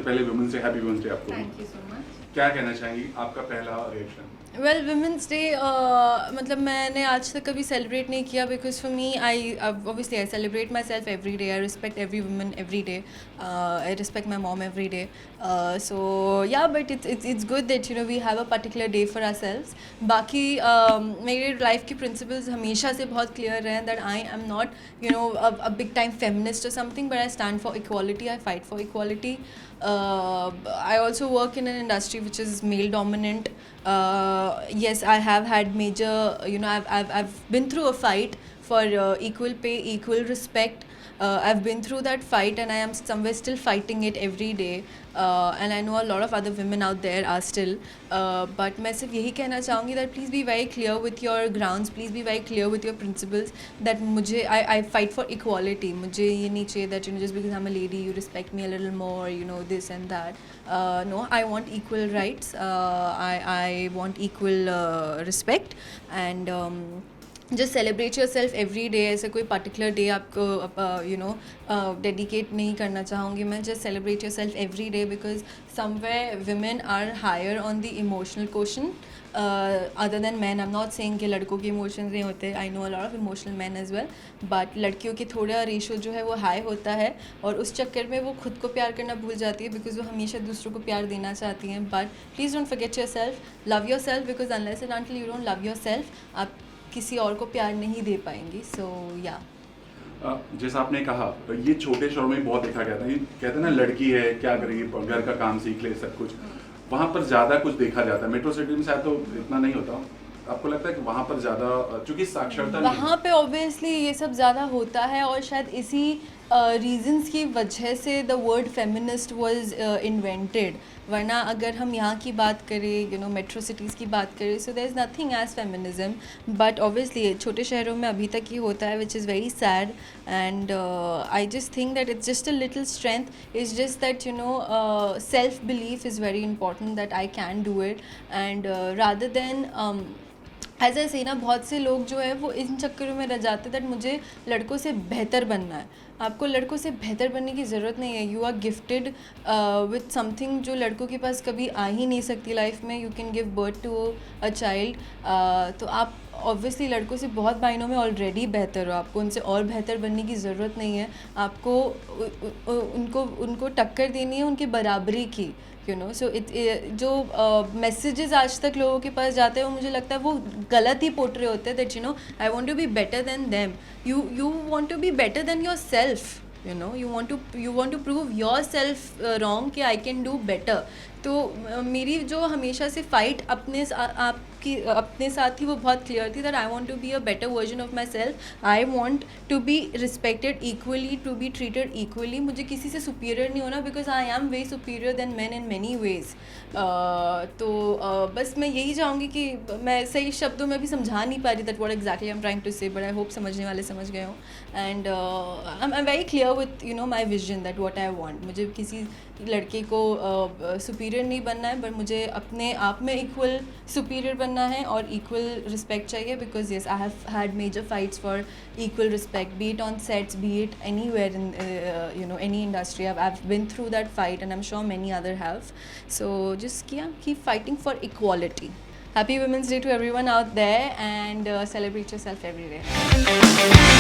पहले women's day, happy women's day आपको। Thank you so much. क्या कहना चाहेंगी, आपका पहला रिएक्शन? वेल वुमेंस डे मतलब मैंने आज तक कभी सेलिब्रेट नहीं किया because for me I obviously I celebrate myself every day, I respect every woman every day, I respect my mom every day, so yeah but it's good that you know we have a particular day for ourselves. बाकी मेरे life के principles हमेशा से बहुत clear रहे that I am not you know a big time feminist और something, but I stand for equality, I fight for equality. I also work in an industry which is male dominant. Yes, I have had major, you know, I've been through a fight for equal pay, equal respect. I've been through that fight and I am somewhere still fighting it every day. And I know a lot of other women out there are still. But मैं सिर्फ यही कहना चाहूँगी that please be very clear with your grounds, please be very clear with your principles. That मुझे I fight for equality. मुझे ये नहीं चाहिए that you know just because I'm a lady you respect me a little more, you know this and that. No, I want equal rights. I want equal respect and. Just celebrate yourself every day. ऐसे कोई particular day आपको you know dedicate नहीं करना चाहूँगी मैं. Just celebrate yourself every day because somewhere women are higher on the emotional question other than man. I am not saying कि लड़कों के इमोशंस नहीं होते. I know a lot of emotional man as well, but लड़कियों के थोड़ा ratio जो है वो हाई होता है और उस चक्कर में वो खुद को प्यार करना भूल जाती है बिकॉज वो हमेशा दूसरों को प्यार देना चाहती हैं. But please don't forget your self, love your self because unless and until you don't love your self आप किसी और को प्यार नहीं दे पाएंगी. सो या जैसा आपने कहा ये छोटे शहरों में बहुत देखा गया था. ये कहते हैं ना लड़की है क्या करेगी, घर का काम सीख ले सब कुछ. वहाँ पर ज़्यादा कुछ देखा जाता है. मेट्रो सिटी में शायद तो इतना नहीं होता. आपको लगता है कि वहाँ पर ज़्यादा चूँकि साक्षरता वहाँ पे ऑब्वियसली ये सब ज़्यादा होता है और शायद इसी रीजंस की वजह से the word feminist was invented. वरना अगर हम यहाँ की बात करें यू नो मेट्रो सिटीज़ की बात करें so there is nothing as feminism. But obviously छोटे शहरों में अभी तक ही होता है which is very sad. And I just think that it's just a little strength. It's just that you know self belief is very important that I can do it. And rather than ऐसा ऐसे ही ना बहुत से लोग जो है वो इन चक्करों में रह जाते दैट मुझे लड़कों से बेहतर बनना है. आपको लड़कों से बेहतर बनने की ज़रूरत नहीं है. You are gifted with something जो लड़कों के पास कभी आ ही नहीं सकती लाइफ में. You can give birth to a child. तो आप ऑब्वियसली लड़कों से बहुत मायनों में ऑलरेडी बेहतर हो. आपको उनसे और बेहतर बनने की ज़रूरत नहीं है. आपको उनको टक्कर देनी है उनकी बराबरी की. यू नो सो जो मैसेजेस आज तक लोगों के पास जाते हैं वो मुझे लगता है वो गलत ही पोर्ट्रे होते हैं. That you know I want to be better than them. You want to be better than yourself. You know you want to prove yourself wrong कि आई कैन डू बेटर. तो मेरी जो हमेशा से fight अपने साथ ही वो बहुत क्लियर थी that I want to be a better version of myself. I want to be respected equally, to be treated equally. मुझे किसी से सुपीरियर नहीं होना because I am way superior than man in many ways. तो बस मैं यही चाहूँगी कि मैं सही शब्दों में भी समझा नहीं पा रही that what exactly I am trying to say, but I hope समझने वाले समझ गए हों. And I am very clear with you know my vision that what I want. मुझे किसी लड़के को सुपीरियर नहीं बनना है, बट मुझे अपने आप में इक्वल सुपीरियर बनना है और इक्वल रिस्पेक्ट चाहिए. Because yes I have had major fights for equal respect, be it on sets, be it anywhere in you know any industry. I have been through that fight and I am sure many other have. So just keep fighting for equality. Happy Women's Day to everyone out there and celebrate yourself every day.